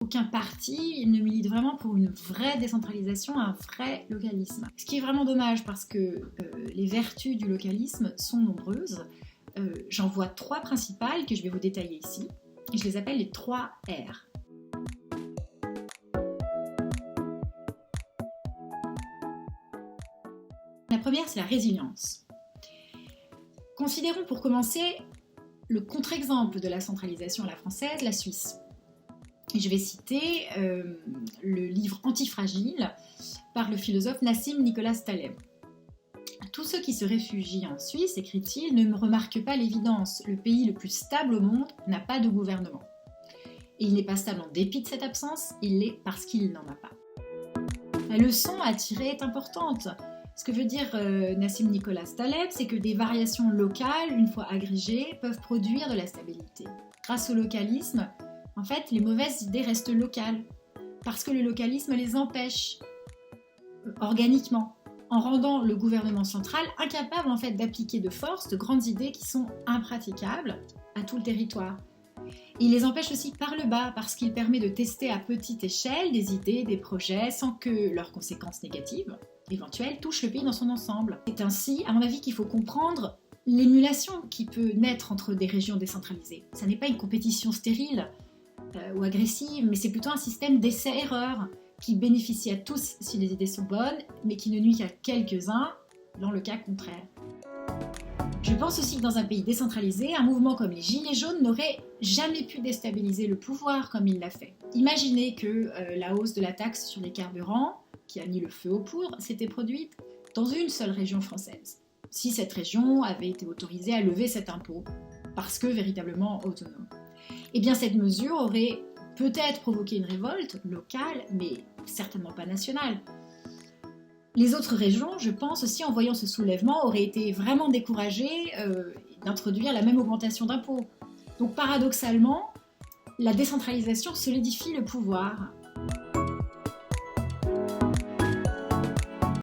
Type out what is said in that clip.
Aucun parti ne milite vraiment pour une vraie décentralisation, un vrai localisme. Ce qui est vraiment dommage parce que les vertus du localisme sont nombreuses. J'en vois 3 principales que je vais vous détailler ici. Et je les appelle les 3 R. La première, c'est la résilience. Considérons pour commencer le contre-exemple de la centralisation à la française, la Suisse. Et je vais citer le livre Antifragile par le philosophe Nassim Nicolas Taleb. Tous ceux qui se réfugient en Suisse, écrit-il, ne remarquent pas l'évidence. Le pays le plus stable au monde n'a pas de gouvernement. Et il n'est pas stable en dépit de cette absence, il l'est parce qu'il n'en a pas. La leçon à tirer est importante. Ce que veut dire Nassim Nicolas Taleb, c'est que des variations locales, une fois agrégées, peuvent produire de la stabilité. Grâce au localisme, en fait, les mauvaises idées restent locales, parce que le localisme les empêche organiquement, en rendant le gouvernement central incapable en fait d'appliquer de force de grandes idées qui sont impraticables à tout le territoire. Il les empêche aussi par le bas, parce qu'il permet de tester à petite échelle des idées, des projets, sans que leurs conséquences négatives éventuelles touchent le pays dans son ensemble. C'est ainsi, à mon avis, qu'il faut comprendre l'émulation qui peut naître entre des régions décentralisées. Ça n'est pas une compétition stérile ou agressive, mais c'est plutôt un système d'essai-erreur qui bénéficie à tous si les idées sont bonnes, mais qui ne nuit qu'à quelques-uns dans le cas contraire. Je pense aussi que dans un pays décentralisé, un mouvement comme les Gilets jaunes n'aurait jamais pu déstabiliser le pouvoir comme il l'a fait. Imaginez que la hausse de la taxe sur les carburants, qui a mis le feu aux poudres, s'était produite dans une seule région française. Si cette région avait été autorisée à lever cet impôt, parce que véritablement autonome. Eh bien cette mesure aurait peut-être provoqué une révolte locale, mais certainement pas nationale. Les autres régions, je pense aussi, en voyant ce soulèvement, auraient été vraiment découragées d'introduire la même augmentation d'impôts. Donc paradoxalement, la décentralisation solidifie le pouvoir.